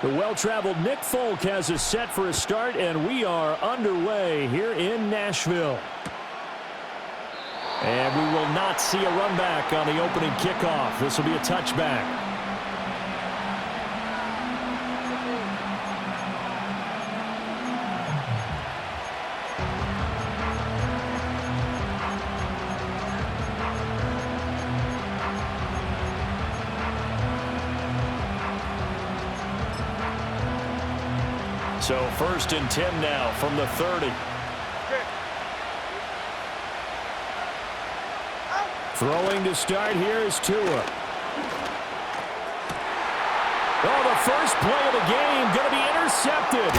The well-traveled Nick Folk has us set for a start, and we are underway here in Nashville. And we will not see a run back on the opening kickoff. This will be a touchback. So 1st and 10 now from the 30. Throwing to start here is Tua. Oh, the first play of the game going to be intercepted.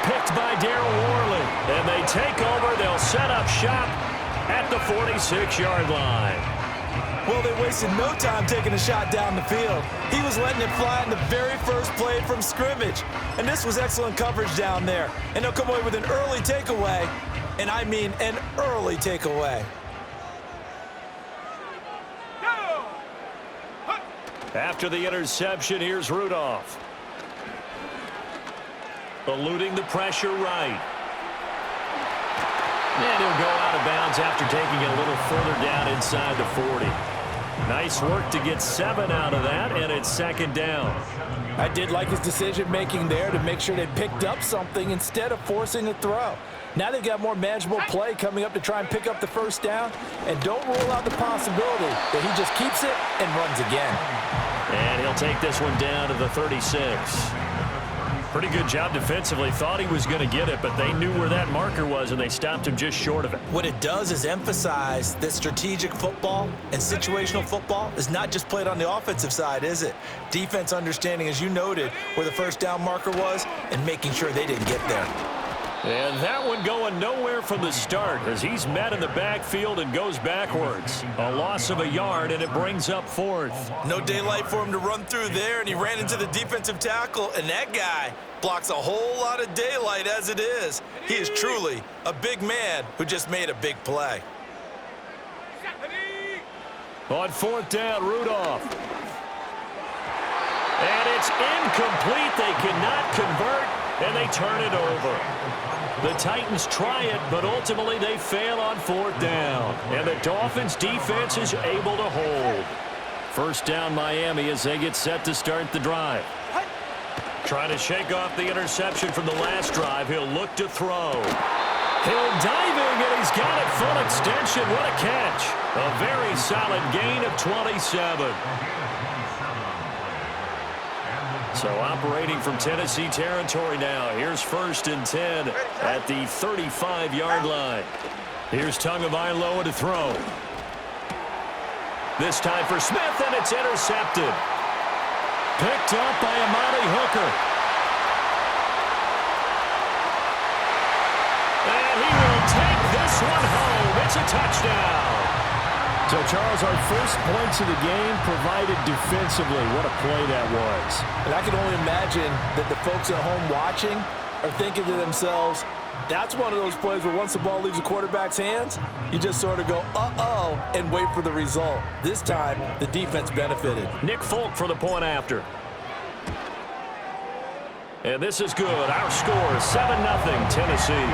Picked by Darryl Worley. And they take over. They'll set up shop at the 46-yard line. Well, they wasted no time taking a shot down the field. He was letting it fly in the very first play from scrimmage. And this was excellent coverage down there. And they'll come away with an early takeaway. And I mean an early takeaway. After the interception, here's Rudolph. Eluding the pressure right. And he'll go out of bounds after taking it a little further down inside the 40. Nice work to get 7 out of that, and it's 2nd down. I did like his decision-making there to make sure they picked up something instead of forcing a throw. Now they've got more manageable play coming up to try and pick up the 1st down, and don't rule out the possibility that he just keeps it and runs again. And he'll take this one down to the 36. Pretty good job defensively. Thought he was going to get it, but they knew where that marker was, and they stopped him just short of it. What it does is emphasize that strategic football and situational football is not just played on the offensive side, is it? Defense understanding, as you noted, where the 1st down marker was and making sure they didn't get there. And that one going nowhere from the start as he's met in the backfield and goes backwards. A loss of a yard, and it brings up 4th. No daylight for him to run through there, and he ran into the defensive tackle, and that guy blocks a whole lot of daylight as it is. He is truly a big man who just made a big play. On 4th down, Rudolph. And it's incomplete. They cannot convert, and they turn it over. The Titans try it, but ultimately they fail on 4th down. And the Dolphins' defense is able to hold. 1st down, Miami, as they get set to start the drive. Trying to shake off the interception from the last drive. He'll look to throw. He'll diving, and he's got it full extension. What a catch. A very solid gain of 27. So operating from Tennessee territory now. Here's 1st and 10 at the 35-yard line. Here's Tagovailoa to throw. This time for Smith, and it's intercepted. Picked up by Amani Hooker. And he will take this one home. It's a touchdown. So, Charles, our first points of the game provided defensively. What a play that was. And I can only imagine that the folks at home watching are thinking to themselves, that's one of those plays where once the ball leaves the quarterback's hands, you just sort of go, uh-oh, and wait for the result. This time, the defense benefited. Nick Folk for the point after. And this is good. Our score is 7-0 Tennessee.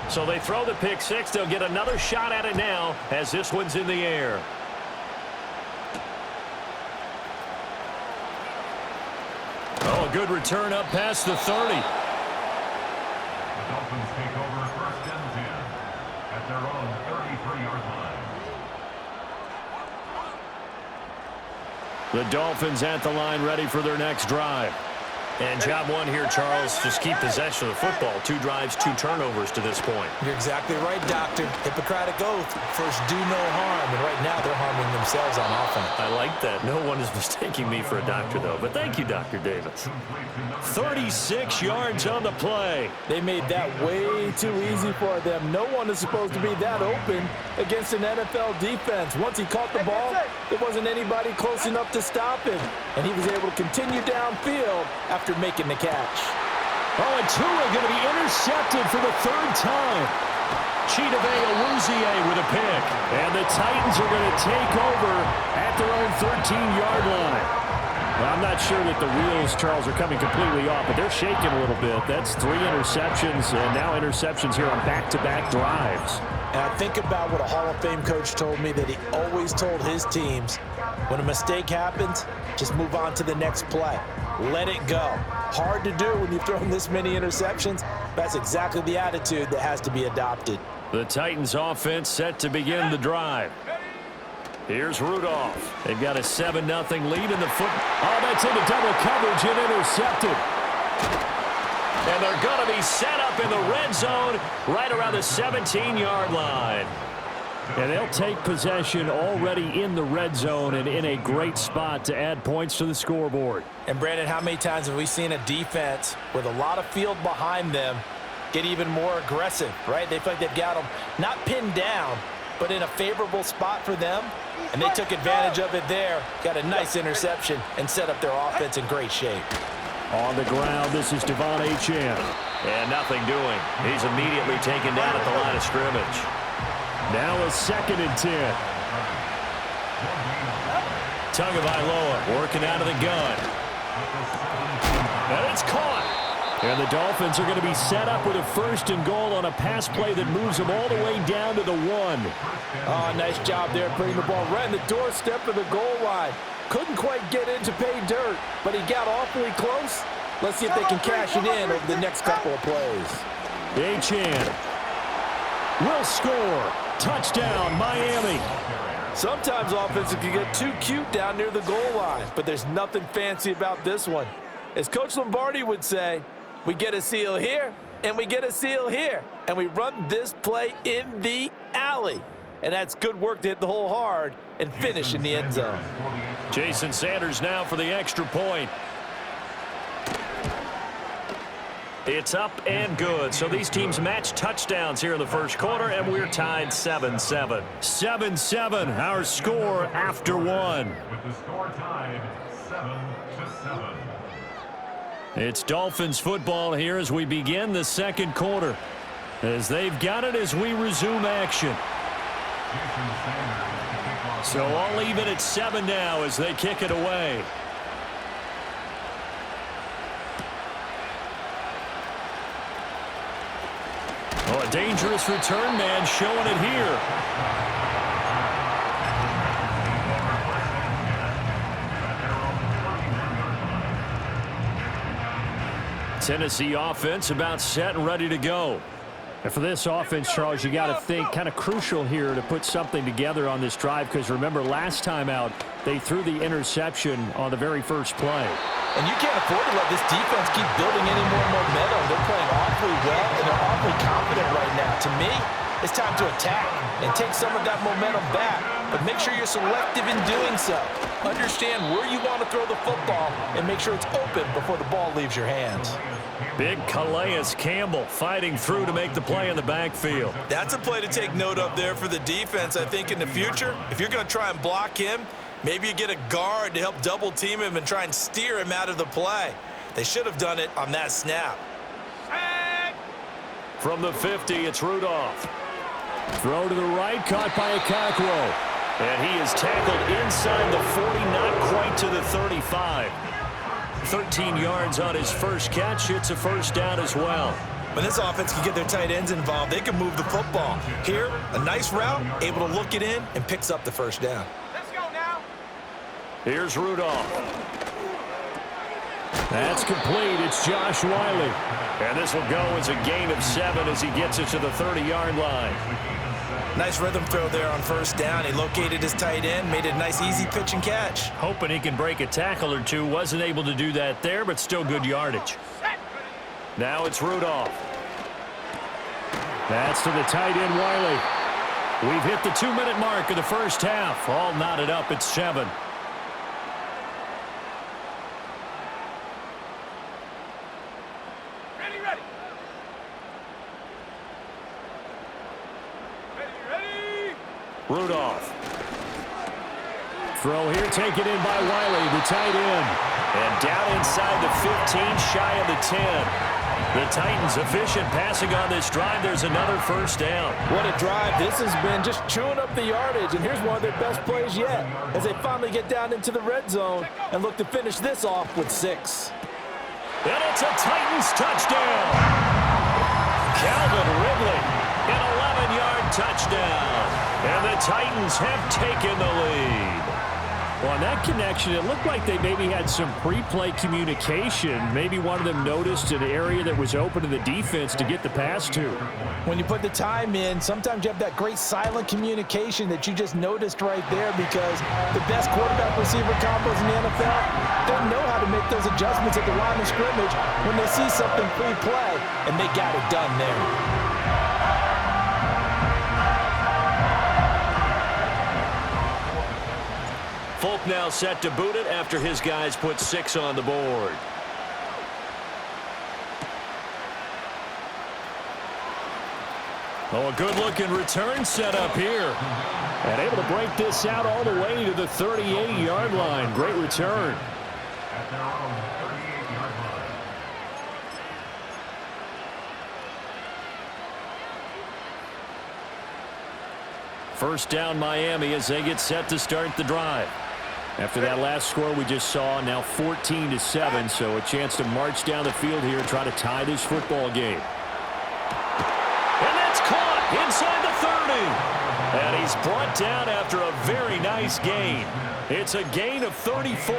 So they throw the pick six. They'll get another shot at it now as this one's in the air. Oh, a good return up past the 30. The Dolphins take over 1st and 10 at their own 33-yard line. The Dolphins at the line ready for their next drive. And job one here, Charles, just keep possession of the football. 2 drives, 2 turnovers to this point. You're exactly right, Doctor. Hippocratic oath. First, do no harm. And right now, they're harming themselves on offense. I like that. No one is mistaking me for a doctor, though. But thank you, Dr. Davis. 36 yards on the play. They made that way too easy for them. No one is supposed to be that open against an NFL defense. Once he caught the ball, there wasn't anybody close enough to stop him. And he was able to continue downfield after making the catch. Oh, and Tua going to be intercepted for the 3rd time. Chidobe Awuzie with a pick. And the Titans are going to take over at their own 13-yard line. Well, I'm not sure that the wheels, Charles, are coming completely off, but they're shaking a little bit. That's 3 interceptions, and now interceptions here on back-to-back drives. And I think about what a Hall of Fame coach told me, that he always told his teams, when a mistake happens, just move on to the next play. Let it go. Hard to do when you've thrown this many interceptions. That's exactly the attitude that has to be adopted. The Titans offense set to begin the drive. Here's Rudolph. They've got a 7-0 lead in the foot. Oh, that's into double coverage and intercepted. And they're going to be set up in the red zone right around the 17-yard line. And they'll take possession already in the red zone and in a great spot to add points to the scoreboard. And, Brandon, how many times have we seen a defense with a lot of field behind them get even more aggressive, right? They feel like they've got them not pinned down, but in a favorable spot for them. And they took advantage of it there, got a nice interception, and set up their offense in great shape. On the ground, this is Devon Achane. And nothing doing. He's immediately taken down at the line of scrimmage. Now a 2nd and 10. Tagovailoa working out of the gun. And it's caught. And the Dolphins are going to be set up with a 1st and goal on a pass play that moves them all the way down to the 1. Oh, nice job there putting the ball right in the doorstep of the goal line. Couldn't quite get in to pay dirt, but he got awfully close. Let's see if they can cash it in over the next couple of plays. Achane will score. Touchdown, Miami. Sometimes offenses can get too cute down near the goal line, but there's nothing fancy about this one. As Coach Lombardi would say, we get a seal here, and we get a seal here, and we run this play in the alley. And that's good work to hit the hole hard and finish in the end zone. Jason Sanders now for the extra point. It's up and good. So these teams match touchdowns here in the first quarter, and we're tied 7-7. 7-7, our score after 1. With the score tied 7-7. It's Dolphins football here as we begin the 2nd quarter. As they've got it as we resume action. So all even at 7 now as they kick it away. Oh, a dangerous return man showing it here. Tennessee offense about set and ready to go. And for this offense, Charles, you got to think kind of crucial here to put something together on this drive, because remember last time out they threw the interception on the very first play. And you can't afford to let this defense keep building any more momentum. They're playing awfully well, and they're awfully confident right now. To me, it's time to attack and take some of that momentum back, but make sure you're selective in doing so. Understand where you want to throw the football and make sure it's open before the ball leaves your hands. Big Calais Campbell fighting through to make the play in the backfield. That's a play to take note of there for the defense, I think, in the future. If you're going to try and block him, maybe you get a guard to help double team him and try and steer him out of the play. They should have done it on that snap. From the 50, it's Rudolph. Throw to the right, caught by Okakwo. And he is tackled inside the 40, not quite to the 35. 13 yards on his first catch. It's a first down as well. When this offense can get their tight ends involved, they can move the football. Here, a nice route, able to look it in, and picks up the first down. Let's go now. Here's Rudolph. That's complete. It's Josh Wiley. And this will go as a gain of 7 as he gets it to the 30-yard line. Nice rhythm throw there on first down. He located his tight end, made it a nice easy pitch and catch. Hoping he can break a tackle or two. Wasn't able to do that there, but still good yardage. Now it's Rudolph. That's to the tight end, Wiley. We've hit the 2-minute mark of the first half. All knotted up at 7. Rudolph. Throw here taken in by Wiley, the tight end. And down inside the 15, shy of the 10. The Titans efficient passing on this drive. There's another first down. What a drive this has been, just chewing up the yardage. And here's one of their best plays yet as they finally get down into the red zone and look to finish this off with 6. And it's a Titans touchdown. Calvin Ridley, an 11-yard touchdown. And the Titans have taken the lead. Well, on that connection, it looked like they maybe had some pre-play communication. Maybe one of them noticed an area that was open to the defense to get the pass to. When you put the time in, sometimes you have that great silent communication that you just noticed right there, because the best quarterback-receiver combos in the NFL, they know how to make those adjustments at the line of scrimmage when they see something pre-play, and they got it done there. Folk now set to boot it after his guys put 6 on the board. Oh, a good-looking return set up here. And able to break this out all the way to the 38-yard line. Great return. At their own 38-yard line. First down Miami as they get set to start the drive. After that last score we just saw, now 14-7, so a chance to march down the field here and try to tie this football game. And that's caught inside the 30. And he's brought down after a very nice gain. It's a gain of 34.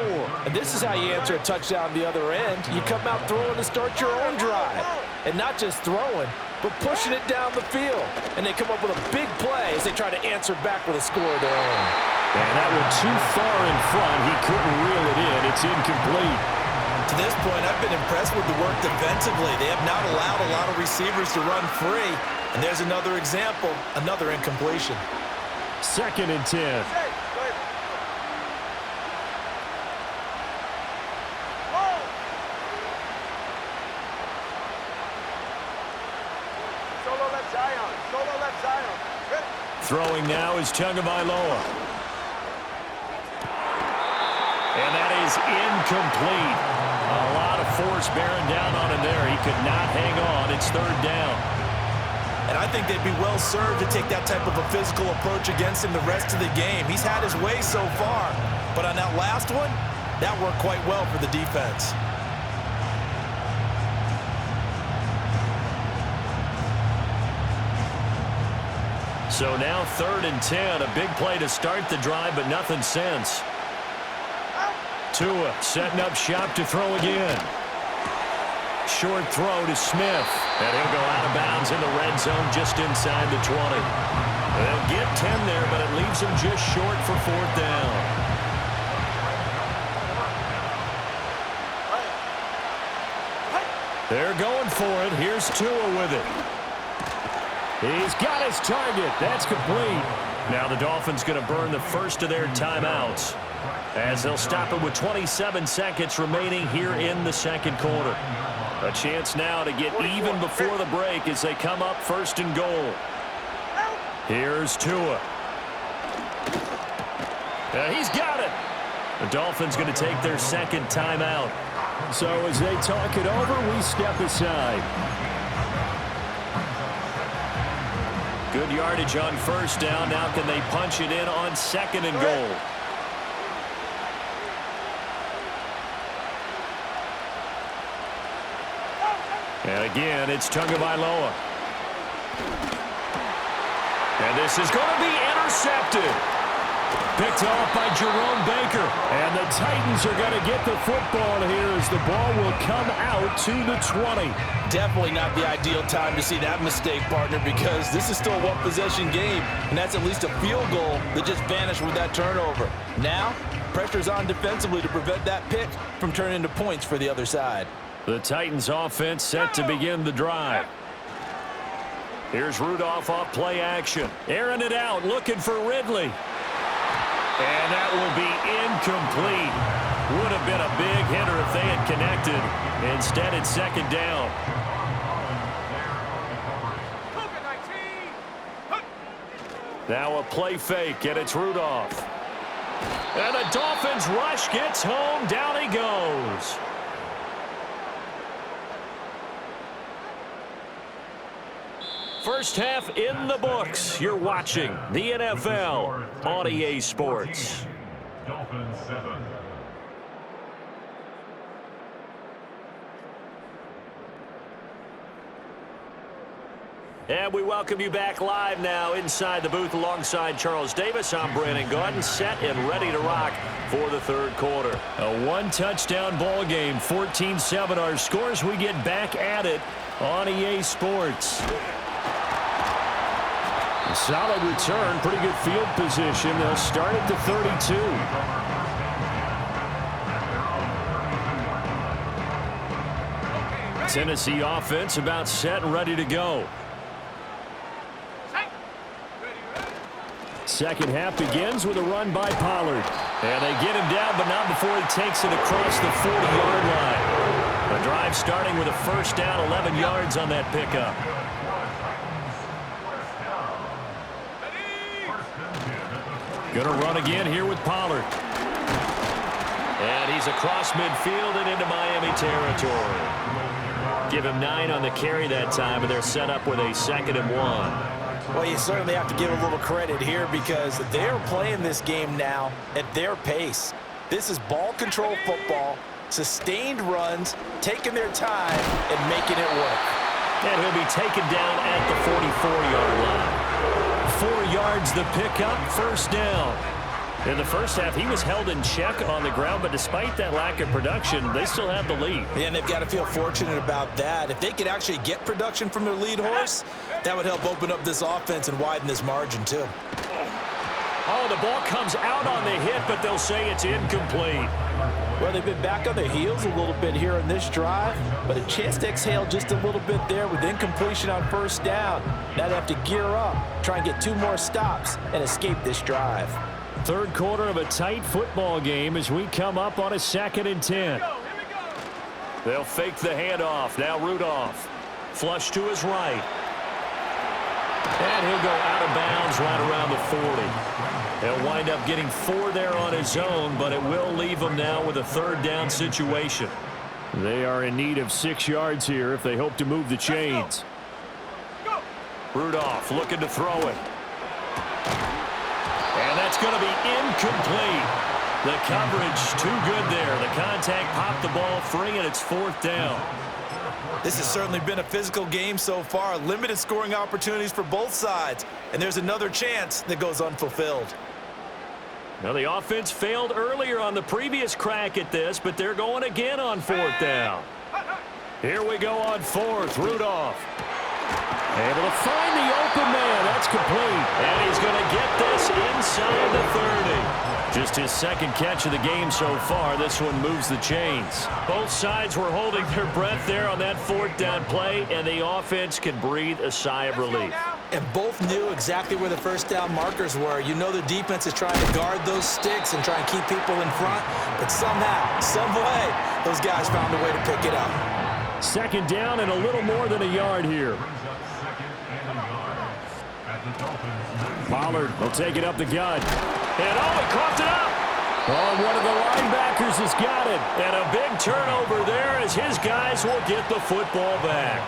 And this is how you answer a touchdown the other end. You come out throwing to start your own drive. And not just throwing, but pushing it down the field. And they come up with a big play as they try to answer back with a score of their own. And that one too far in front. He couldn't reel it in. It's incomplete. To this point, I've been impressed with the work defensively. They have not allowed a lot of receivers to run free. And there's another example, another incompletion. 2nd and 10. Throwing now is Tagovailoa. And that is incomplete. A lot of force bearing down on him there. He could not hang on. It's 3rd down. And I think they'd be well served to take that type of a physical approach against him the rest of the game. He's had his way so far. But on that last one, that worked quite well for the defense. So now 3rd and 10. A big play to start the drive, but nothing since. Tua setting up shop to throw again. Short throw to Smith. And he'll go out of bounds in the red zone just inside the 20. They'll get 10 there, but it leaves them just short for 4th down. They're going for it. Here's Tua with it. He's got his target. That's complete. Now the Dolphins going to burn the first of their timeouts as they'll stop it with 27 seconds remaining here in the 2nd quarter. A chance now to get even before the break as they come up 1st and goal. Here's Tua. He's got it. The Dolphins going to take their 2nd timeout. So as they talk it over, we step aside. Good yardage on 1st down. Now can they punch it in on 2nd and goal? And again, it's Tagovailoa. And this is going to be intercepted. Picked off by Jerome Baker. And the Titans are going to get the football here as the ball will come out to the 20. Definitely not the ideal time to see that mistake, partner, because this is still a one-possession game, and that's at least a field goal that just vanished with that turnover. Now, pressure's on defensively to prevent that pick from turning into points for the other side. The Titans offense set to begin the drive. Here's Rudolph off play action. Airing it out, looking for Ridley. And that will be incomplete. Would have been a big hitter if they had connected. Instead, it's second down. Now a play fake, and it's Rudolph. And the Dolphins rush gets home. Down he goes. First half in the books. You're watching the NFL on EA Sports. Dolphins 7. And we welcome you back live now inside the booth alongside Charles Davis. I'm Brandon Gordon, set and ready to rock for the third quarter. A one-touchdown ball game, 14-7 our scores. We get back at it on EA Sports. A solid return, pretty good field position. They'll start at the 32. Tennessee offense about set and ready to go. Second half begins with a run by Pollard. And they get him down, but not before he takes it across the 40-yard line. The drive starting with a first down, 11 yards on that pickup. Going to run again here with Pollard. And he's across midfield and into Miami territory. Give him 9 on the carry that time, and they're set up with a 2nd and 1. Well, you certainly have to give a little credit here because they're playing this game now at their pace. This is ball control football, sustained runs, taking their time, and making it work. And he'll be taken down at the 44-yard line. 4 yards the pickup, first down. In the first half, he was held in check on the ground, but despite that lack of production, they still have the lead. Yeah, and they've got to feel fortunate about that. If they could actually get production from their lead horse, that would help open up this offense and widen this margin, too. Oh, the ball comes out on the hit, but they'll say it's incomplete. Well, they've been back on their heels a little bit here in this drive, but a chance to exhale just a little bit there with incompletion on first down. Now they have to gear up, try and get 2 more stops, and escape this drive. Third quarter of a tight football game as we come up on a 2nd and 10. They'll fake the handoff. Now Rudolph. Flush to his right. And he'll go out of bounds right around the 40. He'll wind up getting 4 there on his own, but it will leave him now with a 3rd down situation. They are in need of 6 yards here if they hope to move the chains. Rudolph looking to throw it. And that's going to be incomplete. The coverage too good there. The contact popped the ball free, and it's 4th down. This has certainly been a physical game so far. Limited scoring opportunities for both sides. And there's another chance that goes unfulfilled. Now, the offense failed earlier on the previous crack at this, but they're going again on 4th down. Here we go on 4th. Rudolph. Able to find the open man. That's complete. And he's going to get this inside the 30. Just his 2nd catch of the game so far. This one moves the chains. Both sides were holding their breath there on that 4th down play, and the offense can breathe a sigh of relief. And both knew exactly where the first down markers were. You know the defense is trying to guard those sticks and try and keep people in front, but somehow, some way, those guys found a way to pick it up. 2nd down and a little more than a yard here. Pollard will take it up the gut. And he crossed it up. Oh, one of the linebackers has got it. And a big turnover there as his guys will get the football back.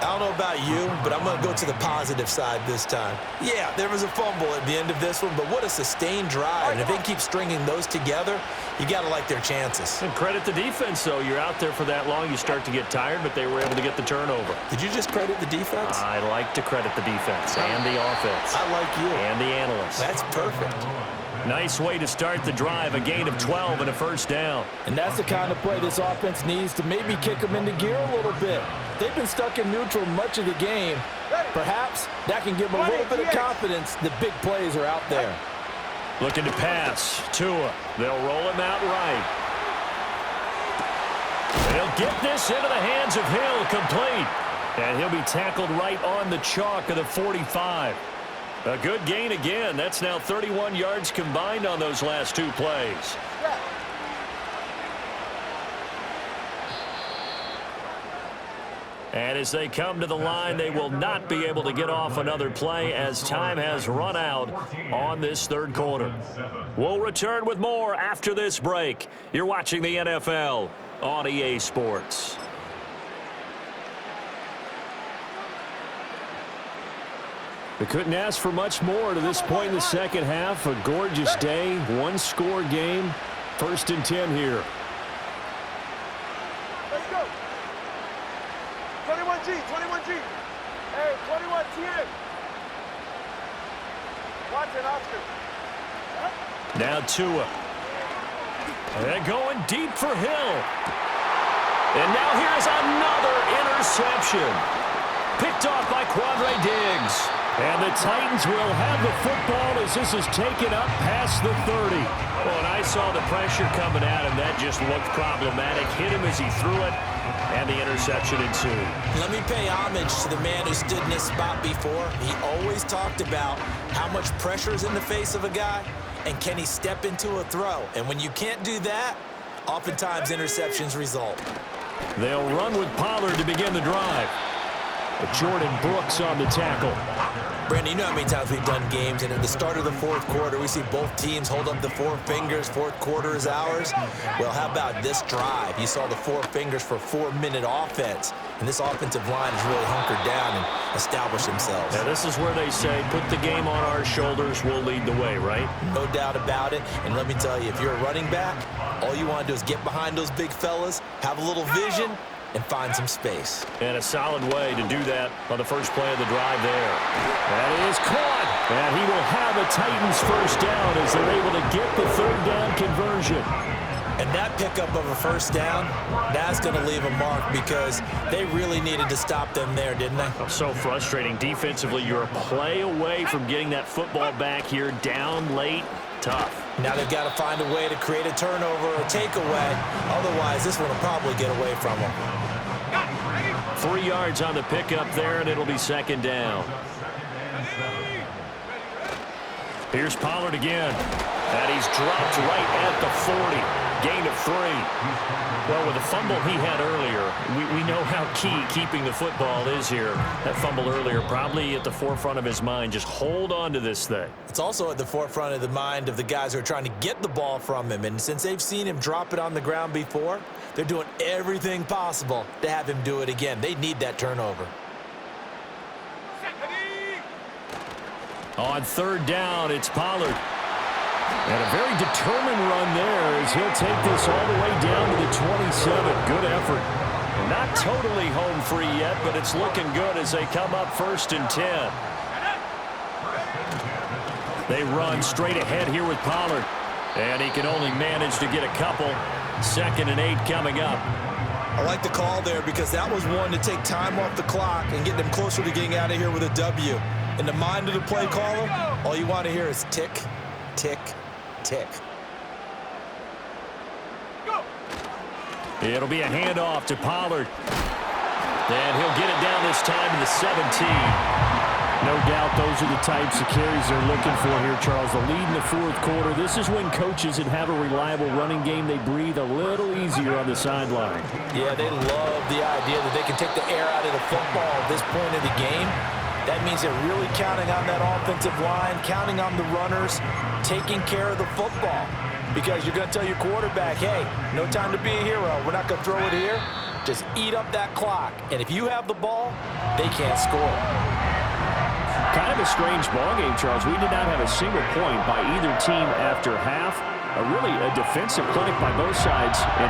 I don't know about you, but I'm going to go to the positive side this time. Yeah, there was a fumble at the end of this one, but what a sustained drive. And if they keep stringing those together, you got to like their chances. And credit the defense, though. You're out there for that long, you start to get tired, but they were able to get the turnover. Did you just credit the defense? I like to credit the defense and the offense. I like you. And the analysts. That's perfect. Nice way to start the drive, a gain of 12 and a first down. And that's the kind of play this offense needs to maybe kick them into gear a little bit. They've been stuck in neutral much of the game. Perhaps that can give them a little bit of confidence that big plays are out there. Looking to pass. Tua. They'll roll him out right. They'll get this into the hands of Hill, complete. And he'll be tackled right on the chalk of the 45. A good gain again. That's now 31 yards combined on those last two plays. And as they come to the line, they will not be able to get off another play as time has run out on this third quarter. We'll return with more after this break. You're watching the NFL on EA Sports. We couldn't ask for much more to this point in the second half. A gorgeous day, one-score game. 1st and 10 here. Let's go. 21G, 21G. Hey, 21 TN. Watch it, Oscar. Now Tua. They're going deep for Hill. And now here's another interception. Picked off by Quandre Diggs. And the Titans will have the football as this is taken up past the 30. Well, and I saw the pressure coming at him. That just looked problematic. Hit him as he threw it, and the interception ensued. Let me pay homage to the man who stood in this spot before. He always talked about how much pressure is in the face of a guy, and can he step into a throw. And when you can't do that, oftentimes interceptions result. They'll run with Pollard to begin the drive. Jordan Brooks on the tackle. Brandon, you know how many times we've done games, and at the start of the fourth quarter, we see both teams hold up the four fingers. Fourth quarter is ours. Well, how about this drive? You saw the four fingers for 4-minute offense, and this offensive line has really hunkered down and established themselves. Now, this is where they say, put the game on our shoulders, we'll lead the way, right? No doubt about it. And let me tell you, if you're a running back, all you want to do is get behind those big fellas, have a little vision, and find some space. And a solid way to do that on the first play of the drive there. That is caught. And he will have a Titans first down as they're able to get the third down conversion. And that pickup of a first down, that's going to leave a mark because they really needed to stop them there, didn't they? So frustrating. Defensively, you're a play away from getting that football back here, down late. Tough. Now they've got to find a way to create a turnover or a takeaway. Otherwise, this one will probably get away from them. 3 yards on the pickup there, and it'll be second down. Here's Pollard again. And he's dropped right at the 40. Gain of 3. Well, with the fumble he had earlier, we know how key keeping the football is here. That fumble earlier probably at the forefront of his mind. Just hold on to this thing. It's also at the forefront of the mind of the guys who are trying to get the ball from him. And since they've seen him drop it on the ground before, they're doing everything possible to have him do it again. They need that turnover. On third down, it's Pollard. And a very determined run there as he'll take this all the way down to the 27. Good effort. Not totally home free yet, but it's looking good as they come up 1st and 10. They run straight ahead here with Pollard. And he can only manage to get a couple. 2nd and 8 coming up. I like the call there because that was one to take time off the clock and get them closer to getting out of here with a W. In the mind of the play caller, all you want to hear is tick, tick, tick. It'll be a handoff to Pollard. And he'll get it down this time to the 17. No doubt those are the types of carries they're looking for here, Charles. The lead in the fourth quarter. This is when coaches that have a reliable running game, they breathe a little easier on the sideline. Yeah, they love the idea that they can take the air out of the football at this point of the game. That means they're really counting on that offensive line, counting on the runners, taking care of the football. Because you're going to tell your quarterback, hey, no time to be a hero. We're not going to throw it here. Just eat up that clock. And if you have the ball, they can't score. Kind of a strange ballgame, Charles. We did not have a single point by either team after half. Really a defensive clinic by both sides. And